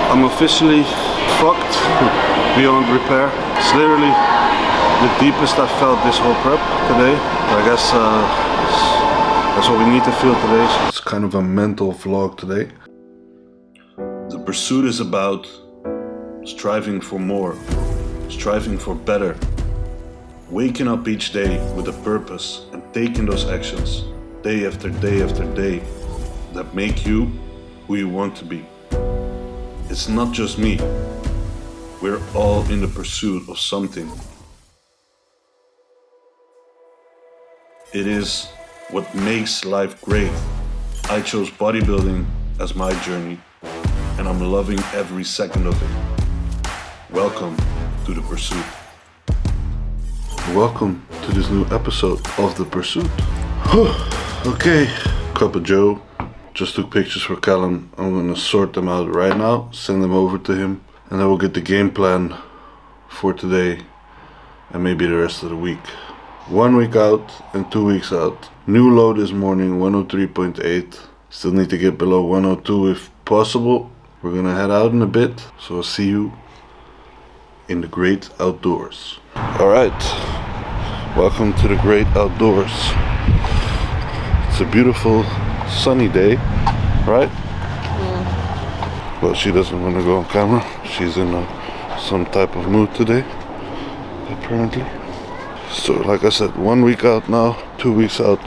I'm officially fucked beyond repair. It's literally the deepest I've felt this whole prep today. I guess that's what we need to feel today. So it's kind of a mental vlog today. The pursuit is about striving for more, striving for better, waking up each day with a purpose and taking those actions day after day after day that make you who you want to be. It's not just me. We're all in the pursuit of something. It is what makes life great. I chose bodybuilding as my journey, and I'm loving every second of it. Welcome to The Pursuit. Welcome to this new episode of The Pursuit. Okay, Cup of Joe. Just took pictures for Callum. I'm gonna sort them out right now, send them over to him, and then we'll get the game plan for today and maybe the rest of the week. 1 week out and 2 weeks out. New low this morning, 103.8. Still need to get below 102 if possible. We're gonna head out in a bit, so I'll see you in the great outdoors. Alright, welcome to the great outdoors. It's a beautiful sunny day, right? Yeah. Well, she doesn't want to go on camera. She's in some type of mood today, apparently. So like I said, 1 week out now, 2 weeks out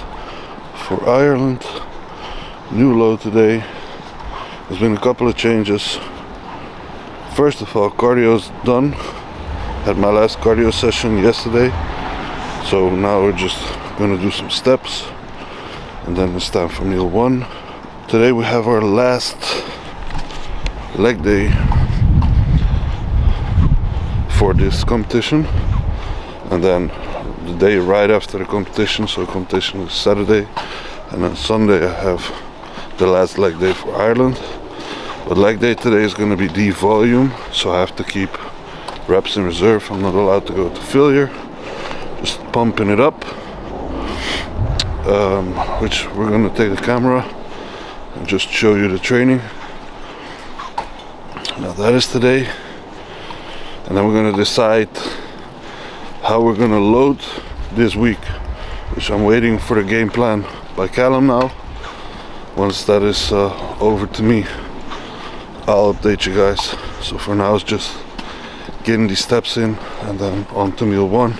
for Ireland. New low today. There's been a couple of changes. First of all, cardio's done. Had my last cardio session yesterday. So now we're just gonna do some steps. And then it's time for meal one. Today we have our last leg day for this competition. And then the day right after the competition, so competition is Saturday. And then Sunday I have the last leg day for Ireland. But leg day today is going to be D volume, so I have to keep reps in reserve. I'm not allowed to go to failure. Just pumping it up. Which we're going to take the camera and just show you the training. Now that is today. And then we're going to decide how we're going to load this week, which I'm waiting for the game plan by Callum now. Once that is over to me, I'll update you guys. So for now it's just getting these steps in and then on to meal one,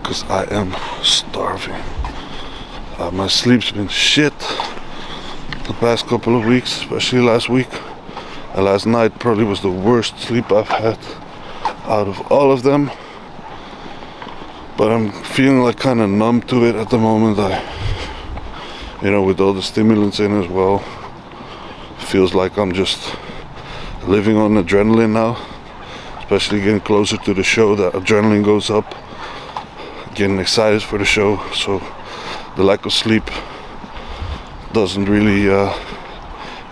because I am starving. My sleep's been shit the past couple of weeks, especially last week. And last night probably was the worst sleep I've had out of all of them. But I'm feeling like kind of numb to it at the moment. With all the stimulants in as well, feels like I'm just living on adrenaline now. Especially getting closer to the show, that adrenaline goes up. Getting excited for the show, so the lack of sleep doesn't really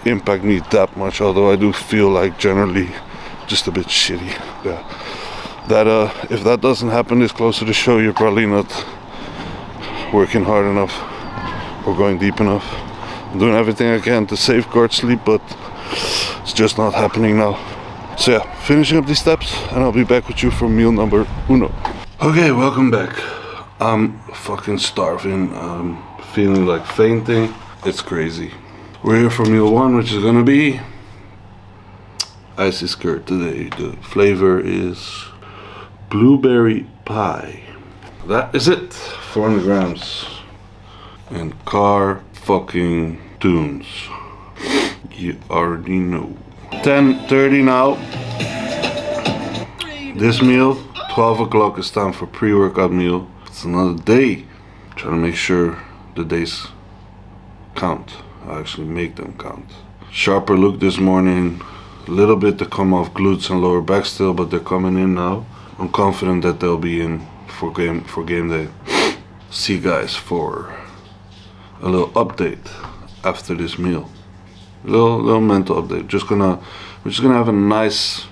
impact me that much, although I do feel like generally just a bit shitty. Yeah. That if that doesn't happen this close to the show, you're probably not working hard enough or going deep enough. I'm doing everything I can to safeguard sleep, but it's just not happening now. So yeah, finishing up these steps and I'll be back with you for meal number uno. Okay, welcome back. I'm fucking starving. I'm feeling like fainting. It's crazy. We're here for meal one, which is gonna be icy skirt today. The flavor is blueberry pie. That is it. 400 grams. And car fucking tunes. You already know. 10:30 now. This meal, 12 o'clock is time for pre-workout meal. It's another day. Trying to make sure the days count. I actually make them count. Sharper look this morning. A little bit to come off glutes and lower back still, but they're coming in now. I'm confident that they'll be in for game day. See you guys for a little update after this meal. Little mental update. We're just gonna have a nice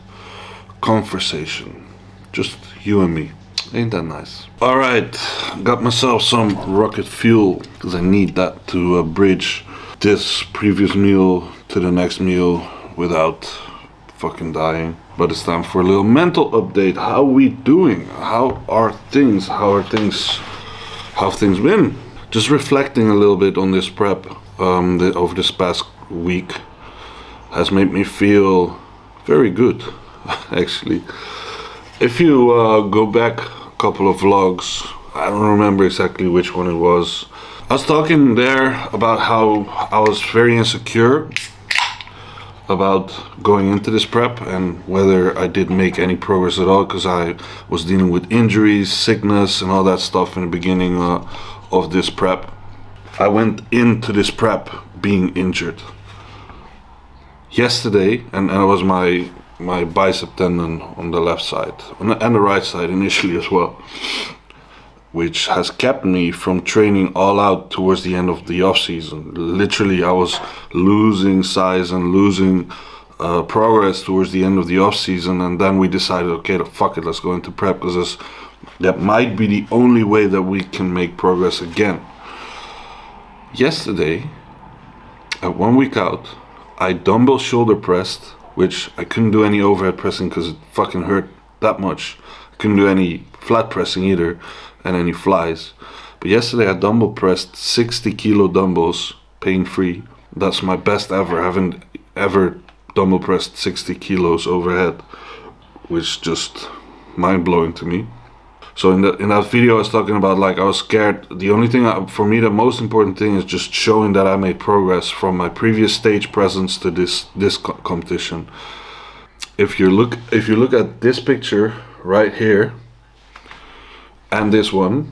conversation. Just you and me. Ain't that nice? Alright, got myself some rocket fuel because I need that to bridge this previous meal to the next meal without fucking dying. But it's time for a little mental update. How we doing? How are things? How have things been? Just reflecting a little bit on this prep over this past week has made me feel very good, actually. If you go back a couple of vlogs, I don't remember exactly which one it was. I was talking there about how I was very insecure about going into this prep and whether I did make any progress at all, because I was dealing with injuries, sickness and all that stuff in the beginning of this prep. I went into this prep being injured yesterday, and it was my bicep tendon on the left side and the right side initially as well, which has kept me from training all out towards the end of the off season. Literally, I was losing size and losing progress towards the end of the off season, and then we decided, okay, fuck it, let's go into prep, because that might be the only way that we can make progress again. Yesterday, at 1 week out, I dumbbell shoulder pressed, which I couldn't do any overhead pressing because it fucking hurt that much. I couldn't do any flat pressing either, and any flies. But yesterday I dumbbell pressed 60 kilo dumbbells, pain free. That's my best ever. I haven't ever dumbbell pressed 60 kilos overhead, which just mind blowing to me. So in that video I was talking about, like, I was scared. The only thing for me, the most important thing is just showing that I made progress from my previous stage presence to this competition. If you look at this picture right here, and this one,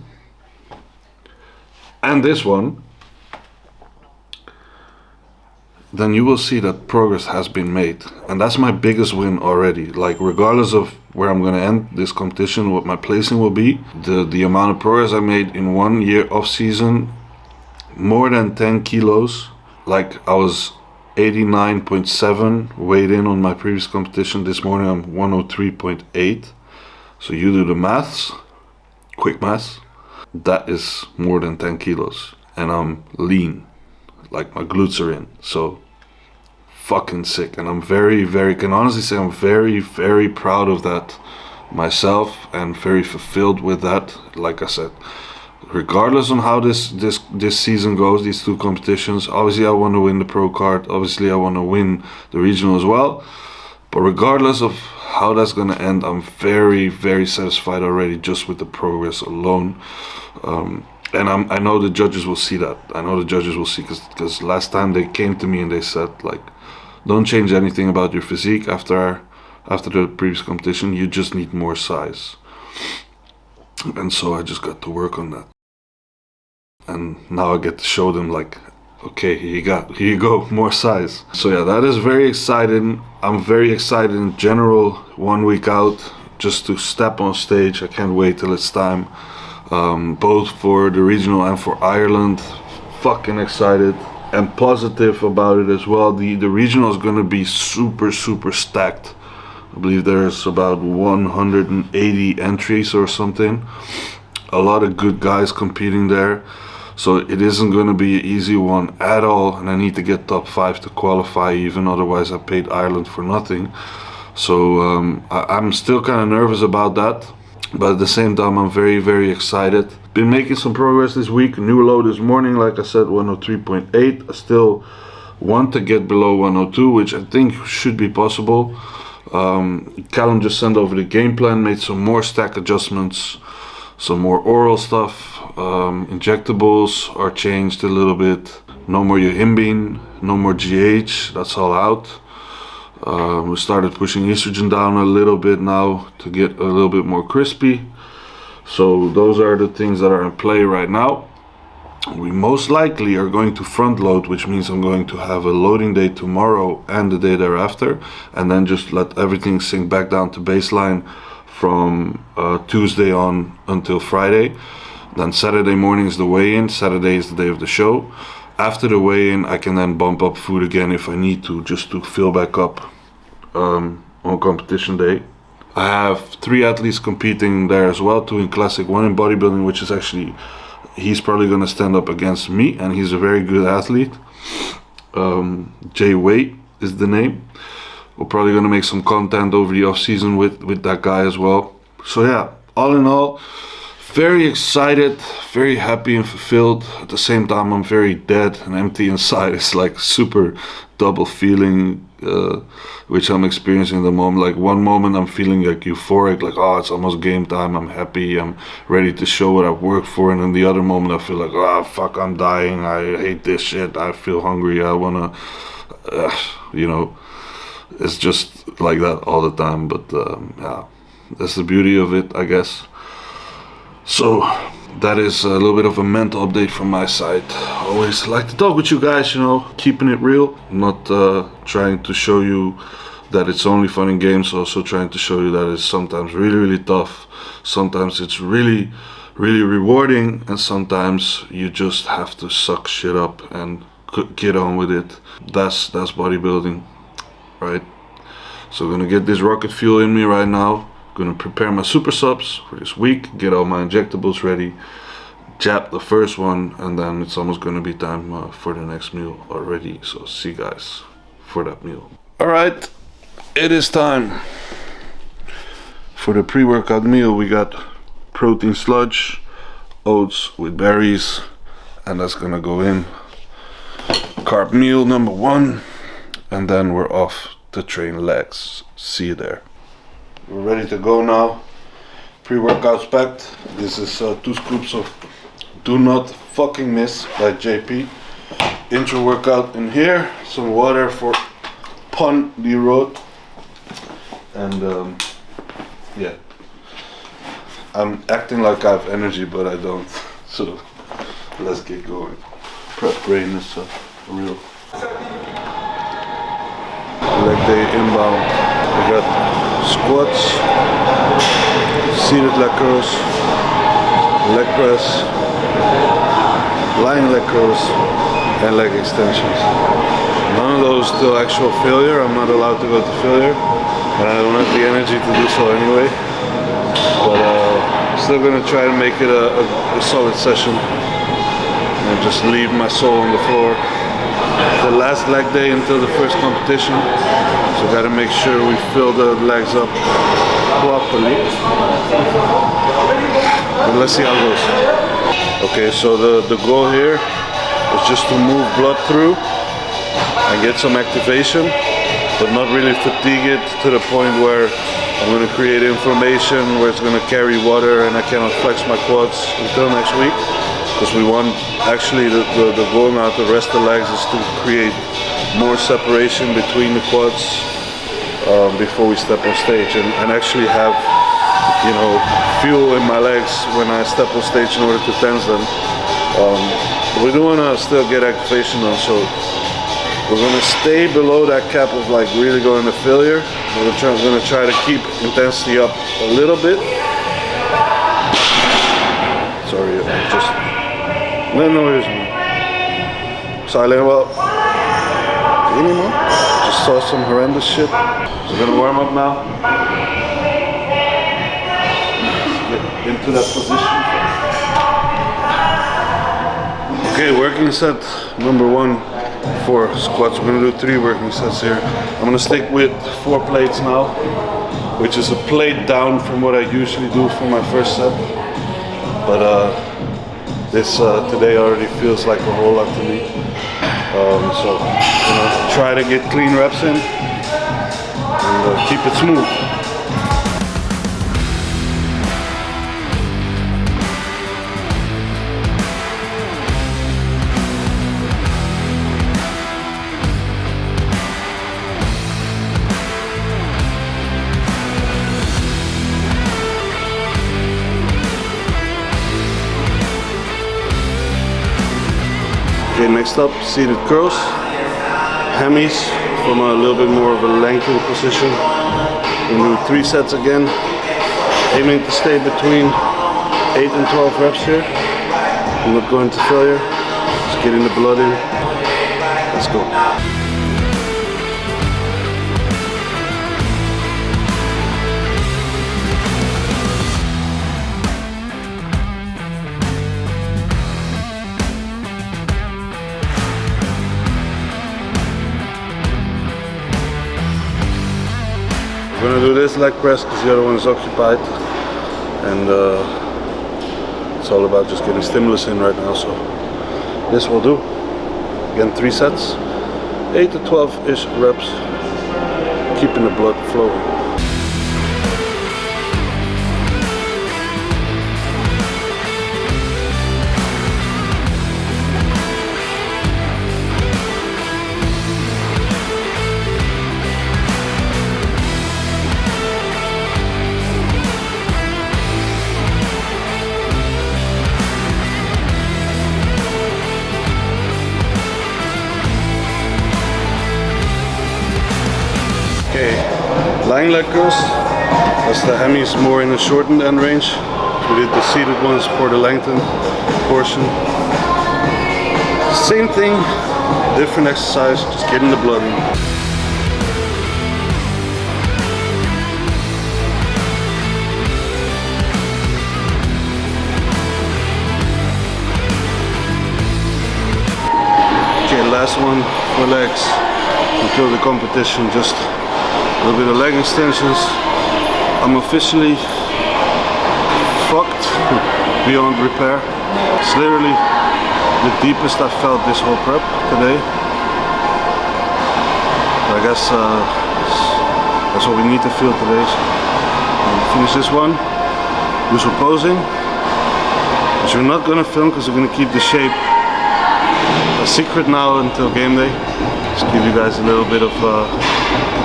then you will see that progress has been made, and that's my biggest win already. Like, regardless of where I'm gonna end this competition, what my placing will be, the amount of progress I made in 1 year off season, more than 10 kilos. Like, I was 89.7 weighed in on my previous competition. This morning I'm 103.8. So you do the maths, quick maths, that is more than 10 kilos, and I'm lean, like my glutes are in, so fucking sick. And I'm can honestly say I'm very proud of that myself, and very fulfilled with that. Like I said, regardless on how this season goes, these two competitions, obviously I want to win the pro card, obviously I want to win the regional as well, but regardless of how that's gonna end, I'm very satisfied already just with the progress alone. And I know the judges will see that. I know the judges will see, because last time they came to me and they said, like, don't change anything about your physique after the previous competition, you just need more size. And so I just got to work on that, and now I get to show them, like, okay, here you go, more size. So yeah, that is very exciting. I'm very excited in general, 1 week out, just to step on stage. I can't wait till it's time, both for the regional and for Ireland. Fucking excited and positive about it as well. The regional is gonna be super stacked. I believe there's about 180 entries or something. A lot of good guys competing there. So it isn't going to be an easy one at all, and I need to get top 5 to qualify even, otherwise I paid Ireland for nothing. So I'm still kind of nervous about that, but at the same time I'm very excited. Been making some progress this week. New low this morning, like I said, 103.8. I still want to get below 102, which I think should be possible. Callum just sent over the game plan, made some more stack adjustments, some more oral stuff. Injectables are changed a little bit. No more yohimbine, no more GH, that's all out. We started pushing estrogen down a little bit now to get a little bit more crispy. So those are the things that are in play right now. We most likely are going to front load, which means I'm going to have a loading day tomorrow and the day thereafter, and then just let everything sink back down to baseline from Tuesday on until Friday. Then Saturday morning is the weigh-in. Saturday is the day of the show. After the weigh-in, I can then bump up food again if I need to, just to fill back up on competition day. I have 3 athletes competing there as well, 2 in classic, 1 in bodybuilding, which is actually, he's probably going to stand up against me, and he's a very good athlete. Jay Wade is the name. we're probably gonna make some content over the off season with that guy as well. So yeah, all in all, very excited, very happy and fulfilled. At the same time, I'm very dead and empty inside. It's like super double feeling, which I'm experiencing at the moment. Like one moment I'm feeling like euphoric, like, oh, it's almost game time, I'm happy, I'm ready to show what I've worked for. And then the other moment I feel like, oh fuck, I'm dying, I hate this shit, I feel hungry, I wanna, you know, it's just like that all the time. But yeah, that's the beauty of it, I guess. So that is a little bit of a mental update from my side. Always like to talk with you guys, you know, keeping it real. I'm not trying to show you that it's only fun and games, also trying to show you that it's sometimes really, really tough. Sometimes it's really, really rewarding, and sometimes you just have to suck shit up and get on with it. That's bodybuilding, right? So I'm gonna get this rocket fuel in me right now. Gonna prepare my super subs for this week, get all my injectables ready, jab the first one, and then it's almost gonna be time for the next meal already. So see you guys for that meal. All right, it is time for the pre-workout meal. We got protein sludge, oats with berries, and that's gonna go in. Carb meal number 1, and then we're off to train legs. See you there. We're ready to go now. Pre-workout's packed. This is 2 scoops of Do Not Fucking Miss by JP. Intro workout in here. Some water for Pun the Road. And yeah, I'm acting like I have energy, but I don't. So let's get going. Prep brain is real. Leg day inbound. We got squats, seated leg curls, leg press, lying leg curls, and leg extensions. None of those till actual failure. I'm not allowed to go to failure, and I don't have the energy to do so anyway. But I'm still gonna try to make it a solid session and just leave my soul on the floor. The last leg day until the first competition, so gotta make sure we fill the legs up properly. And let's see how it goes. Okay, so the goal here is just to move blood through and get some activation, but not really fatigue it to the point where I'm gonna create inflammation, where it's gonna carry water and I cannot flex my quads until next week. Because we want, actually the goal now to rest the legs is to create more separation between the quads before we step on stage, and actually have, you know, fuel in my legs when I step on stage in order to tense them. We do want to still get activation on, so we're going to stay below that cap of like really going to failure. We're going to try to keep intensity up a little bit. Sorry, just... No noise, man. Silent, well, anyone? Just saw some horrendous shit. So we're gonna warm up now. Get into that position. Okay, working set number 1 for squats. We're gonna do 3 working sets here. I'm gonna stick with 4 plates now, which is a plate down from what I usually do for my first set. But this today already feels like a whole lot to me. So I'm gonna try to get clean reps in and keep it smooth. Okay, next up, seated curls, hammies from a little bit more of a lengthened position. We'll do 3 sets again, aiming to stay between 8 and 12 reps here. I'm not going to failure, just getting the blood in. Let's go. We're gonna do this leg press because the other one is occupied, and it's all about just getting stimulus in right now. So this will do. Again, 3 sets, 8 to 12-ish reps, keeping the blood flowing. Lying leg curls, that's the hemis more in the shortened end range. We did the seated ones for the lengthened portion. Same thing, different exercise, just getting the blood in. Okay, last one for legs until the competition. Just a little bit of leg extensions. I'm officially fucked beyond repair. It's literally the deepest I've felt this whole prep today. I guess that's what we need to feel today. So finish this one. Do some posing. Which we're not gonna film because we're gonna keep the shape a secret now until game day. Just give you guys a little bit of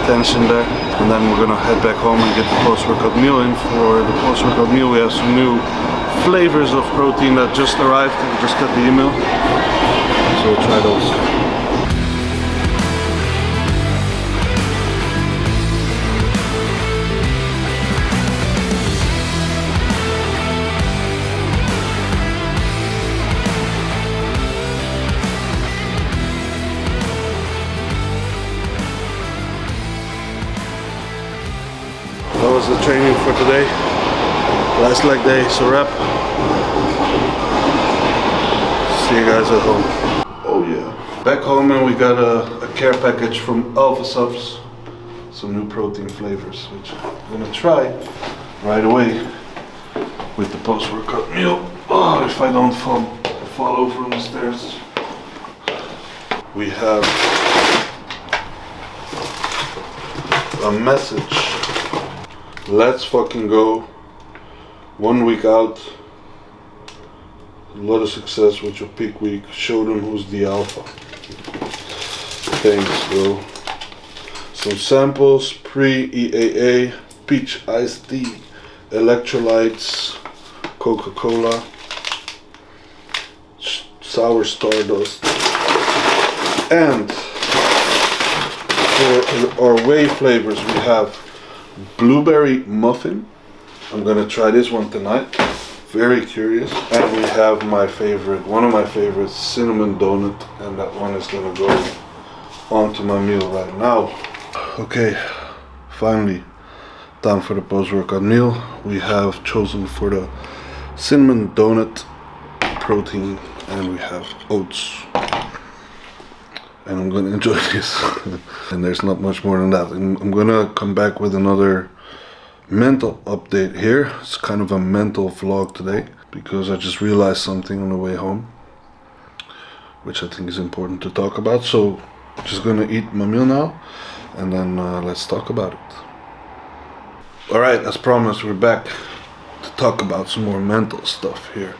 tension there, and then we're gonna head back home and get the post-workout meal in. For the post-workout meal, we have some new flavors of protein that just arrived. We just got the email, so we'll try those. That was the training for today. Last leg day, so wrap. See you guys at home. Oh yeah. Back home, and we got a care package from Alpha Subs. Some new protein flavors, which I'm gonna try right away with the post-workout meal. Oh, if I don't fall over on the stairs. We have a message. Let's fucking go. 1 week out. A lot of success with your peak week. Show them who's the alpha. Thanks, bro. Some samples, pre-EAA, peach iced tea, electrolytes, Coca-Cola, sour stardust, and for our whey flavors we have blueberry muffin. I'm gonna try this one tonight. Very curious. And we have my favorite, one of my favorites, cinnamon donut, and that one is gonna go onto my meal right now. Okay, finally, time for the post-workout meal. We have chosen for the cinnamon donut protein, and we have oats. And I'm gonna enjoy this. And there's not much more than that. And I'm gonna come back with another mental update here. It's kind of a mental vlog today because I just realized something on the way home, which I think is important to talk about. So I'm just gonna eat my meal now, and then let's talk about it. All right, as promised, we're back to talk about some more mental stuff here.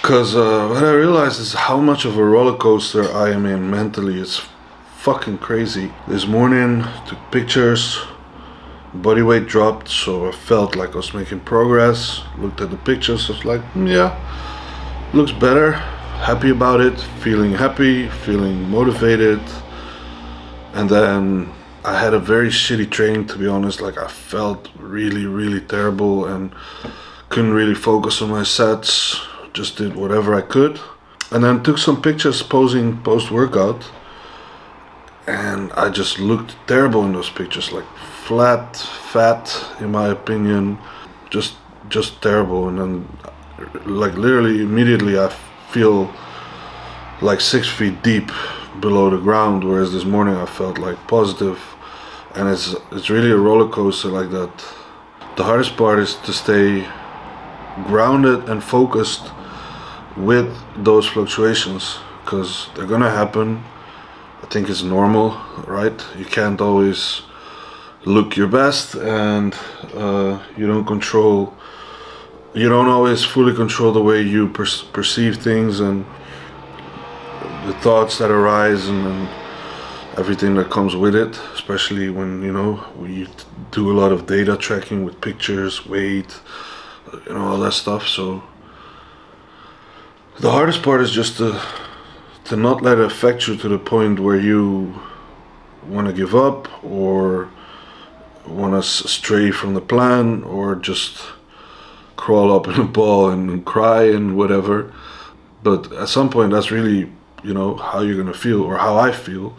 Because what I realized is how much of a roller coaster I am in mentally. It's fucking crazy. This morning, took pictures, body weight dropped, so I felt like I was making progress. Looked at the pictures, I was like, yeah, looks better. Happy about it, feeling happy, feeling motivated. And then I had a very shitty training, to be honest. Like, I felt really, really terrible and couldn't really focus on my sets. Just did whatever I could, and then took some pictures posing post-workout, and I just looked terrible in those pictures, like flat, fat, in my opinion, just terrible. And then, like, literally immediately I feel like 6 feet deep below the ground, whereas this morning I felt like positive. and it's really a roller coaster like that. The hardest part is to stay grounded and focused with those fluctuations, because they're gonna happen. I think it's normal, right? You can't always look your best, and you don't always fully control the way you perceive things and the thoughts that arise, and everything that comes with it, especially when we do a lot of data tracking with pictures, weight, all that stuff. So the hardest part is just to not let it affect you to the point where you want to give up or want to stray from the plan or just crawl up in a ball and cry and whatever. But at some point, that's really how you're gonna feel, or how I feel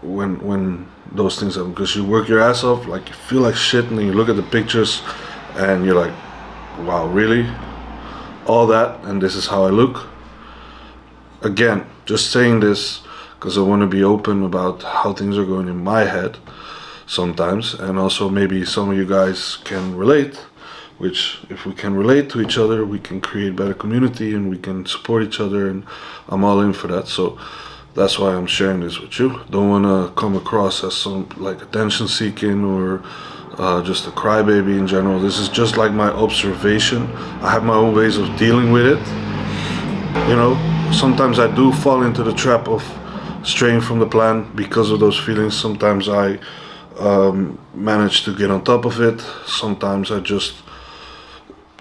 when those things happen, because you work your ass off, like you feel like shit, and then you look at the pictures and you're like, wow, really, all that, and this is how I look. Again, just saying this because I want to be open about how things are going in my head sometimes, and also maybe some of you guys can relate, which if we can relate to each other, we can create better community and we can support each other, and I'm all in for that. So that's why I'm sharing this with you. Don't want to come across as some like attention seeking or just a crybaby in general. This is just like my observation. I have my own ways of dealing with it. Sometimes I do fall into the trap of straying from the plan because of those feelings. Sometimes I manage to get on top of it. Sometimes I just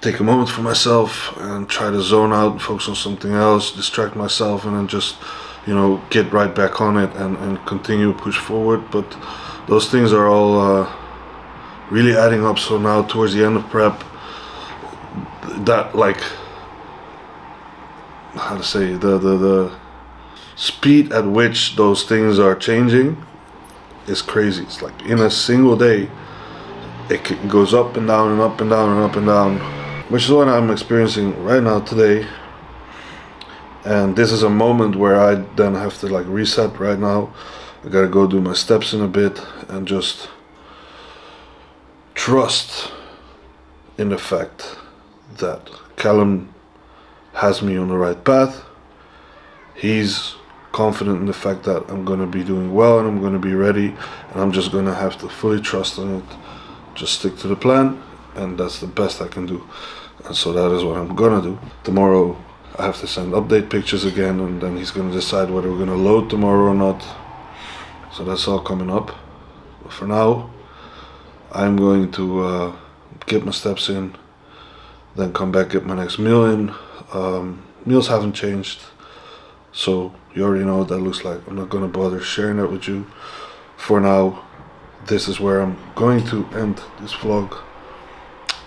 take a moment for myself and try to zone out and focus on something else, distract myself, and then just get right back on it and continue push forward. But those things are all really adding up. So now towards the end of prep, that the speed at which those things are changing is crazy. It's like in a single day it goes up and down and up and down and up and down, which is what I'm experiencing right now today. And this is a moment where I then have to reset right now. I gotta go do my steps in a bit and just trust in the fact that Callum has me on the right path. He's confident in the fact that I'm gonna be doing well and I'm gonna be ready, and I'm just gonna have to fully trust in it, just stick to the plan, and that's the best I can do. And so that is what I'm gonna do. Tomorrow I have to send update pictures again, and then he's gonna decide whether we're gonna load tomorrow or not. So that's all coming up. But for now, I'm going to get my steps in, then come back, get my next meal in. Meals haven't changed, so you already know what that looks like. I'm not gonna bother sharing that with you. For now, this is where I'm going to end this vlog.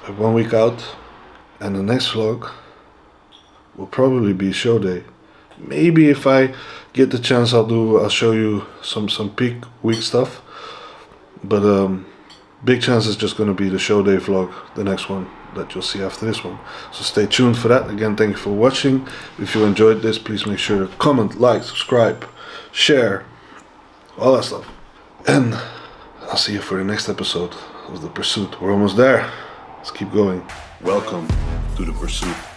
1 week out, and the next vlog will probably be show day. Maybe if I get the chance, I'll show you some peak week stuff, but big chance is just going to be the show day vlog, the next one that you'll see after this one. So stay tuned for that. Again, thank you for watching. If you enjoyed this, please make sure to comment, like, subscribe, share, all that stuff, and I'll see you for the next episode of The Pursuit. We're almost there. Let's keep going. Welcome to The Pursuit.